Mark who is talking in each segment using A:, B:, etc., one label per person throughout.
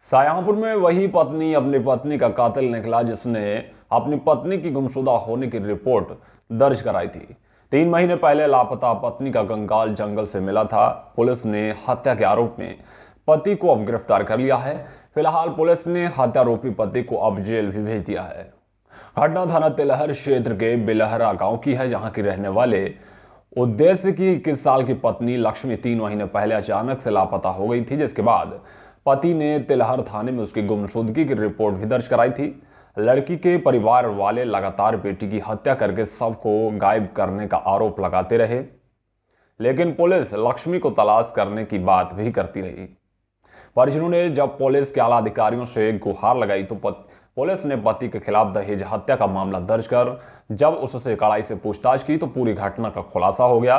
A: शाहजहांपुर में वही पत्नी अपनी पत्नी का कातिल निकला जिसने अपनी पत्नी की गुमशुदा होने की रिपोर्ट दर्ज कराई थी। 3 महीने पहले लापता पत्नी का कंकाल जंगल से मिला था। पुलिस ने हत्या के आरोप में पति को अब गिरफ्तार कर लिया है। फिलहाल पुलिस ने हत्यारोपी पति को अब जेल भी भेज दिया है। घटना थाना तिलहर क्षेत्र के बिलहरा गांव की है, जहां की रहने वाले उद्देश्य की 21 साल की पत्नी लक्ष्मी 3 महीने पहले अचानक से लापता हो गई थी, जिसके बाद पति ने तिलहर थाने में उसकी गुमशुदगी की रिपोर्ट भी दर्ज कराई थी। लड़की के परिवार वाले लगातार बेटी की हत्या करके शव को गायब करने का आरोप लगाते रहे, लेकिन पुलिस लक्ष्मी को तलाश करने की बात भी करती रही। परिजनों ने जब पुलिस के आला अधिकारियों से गुहार लगाई तो पुलिस ने पति के खिलाफ दहेज हत्या का मामला दर्ज कर जब उससे कड़ाई से पूछताछ की तो पूरी घटना का खुलासा हो गया।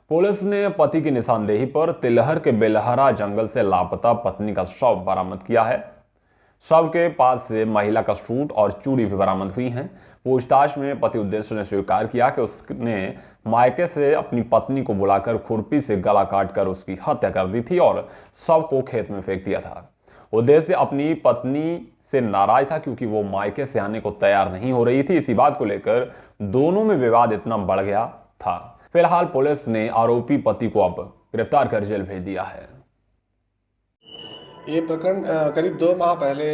A: पुलिस ने पति की निशानदेही पर तिलहर के बेलहरा जंगल से लापता पत्नी का शव बरामद किया है। शव के पास से महिला का सूट और चूड़ी भी बरामद हुई हैं। पूछताछ में पति उद्देश्य ने स्वीकार किया कि उसने मायके से अपनी पत्नी को बुलाकर खुरपी से गला काटकर उसकी हत्या कर दी थी और शव को खेत में फेंक दिया था। उद्देश्य अपनी पत्नी से नाराज था क्योंकि वो मायके से आने को तैयार नहीं हो रही थी। इसी बात को लेकर दोनों में विवाद इतना बढ़ गया था। फिलहाल पुलिस ने आरोपी पति को अब गिरफ्तार कर जेल भेज दिया है।
B: ये प्रकरण करीब 2 माह पहले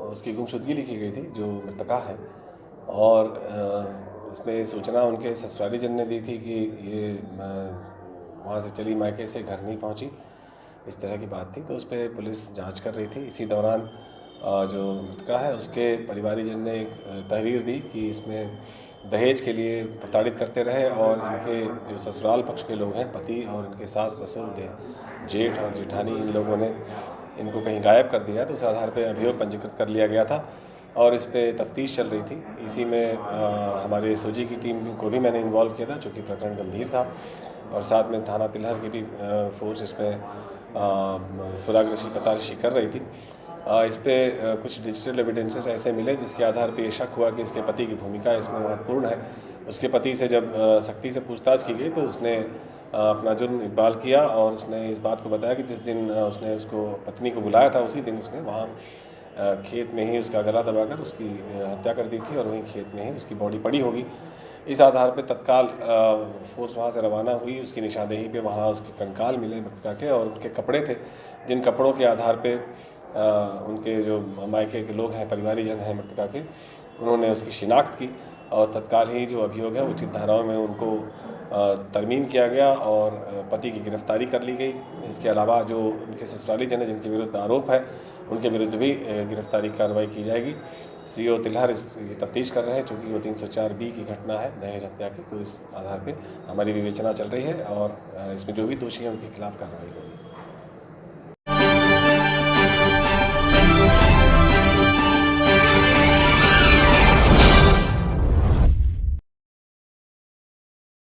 B: उसकी गुमशुदगी लिखी गई थी, जो मृतका है। और इसमें सूचना उनके ससुरालीजन ने दी थी कि ये वहाँ से चली मायके से घर नहीं पहुँची, इस तरह की बात थी। तो उस पर पुलिस जांच कर रही थी। इसी दौरान जो मृतका है उसके परिवारीजन ने एक तहरीर दी कि इसमें दहेज के लिए प्रताड़ित करते रहे और इनके जो ससुराल पक्ष के लोग हैं, पति और इनके सास ससुर, जेठ और जेठानी, इन लोगों ने इनको कहीं गायब कर दिया। तो उस आधार पे अभियोग पंजीकृत कर लिया गया था और इस पे तफ्तीश चल रही थी। इसी में हमारे एसओजी की टीम को भी मैंने इन्वॉल्व किया था, चूँकि प्रकरण गंभीर था। और साथ में थाना तिलहर की भी फोर्स इसमें सुरागरशी पतारशी कर रही थी। इस पे कुछ डिजिटल एविडेंसेस ऐसे मिले जिसके आधार पे ये शक हुआ कि इसके पति की भूमिका इसमें महत्वपूर्ण है। उसके पति से जब सख्ती से पूछताछ की गई तो उसने अपना जुर्म इकबाल किया और उसने इस बात को बताया कि जिस दिन उसने उसको पत्नी को बुलाया था उसी दिन उसने वहाँ खेत में ही उसका गला दबाकर उसकी हत्या कर दी थी और वहीं खेत में ही उसकी बॉडी पड़ी होगी। इस आधार पे तत्काल फोर्स वहाँ से रवाना हुई। उसकी निशानदेही पे वहाँ उसके कंकाल मिले मृतका के और उनके कपड़े थे, जिन कपड़ों के आधार पे उनके जो मायके के लोग हैं, परिवारीजन हैं मृतका के, उन्होंने उसकी शिनाख्त की और तत्काल ही जो अभियोग है उचित धाराओं में उनको तरमीम किया गया और पति की गिरफ्तारी कर ली गई। इसके अलावा जो उनके ससुरालीजन हैं जिनके विरुद्ध आरोप है, उनके विरुद्ध भी गिरफ्तारी कार्रवाई की जाएगी। सीओ तिलहर इसकी तफ्तीश कर रहे हैं, चूँकि वो 304B की घटना है दहेज हत्या की। तो इस आधार पे हमारी विवेचना चल रही है और इसमें जो भी दोषी हैं उनके खिलाफ कार्रवाई होगी।